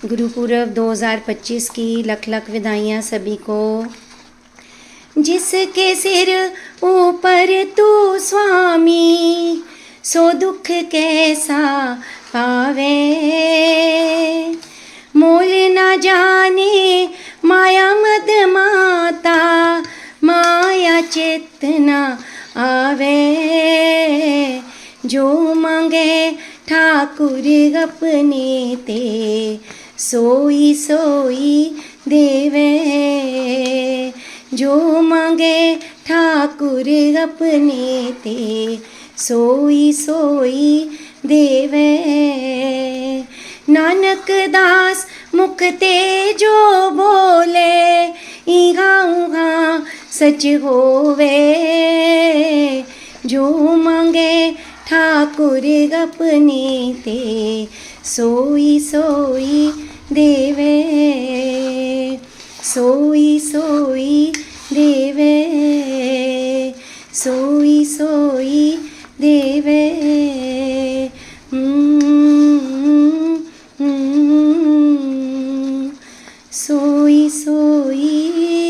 गुरुपूरब 2025 की लख लख विदाइयाँ सभी को। जिसके सिर ऊपर तू स्वामी, सो दुख कैसा पावे। मोल न जाने माया मद माता, माया चित न आवे। जो मांगे ठाकुर अपने ते, सोई सोई देवे। जो मांगे ठाकुर अपने ते, सोई सोई देवे। नानक दास मुख ते जो बोले, इहा उहा सच होवे। जो मांगे ठाकुर अपने ते, सोई सोई देवे। सोई सोई देवे, सोई सोई देवे। सोई सोई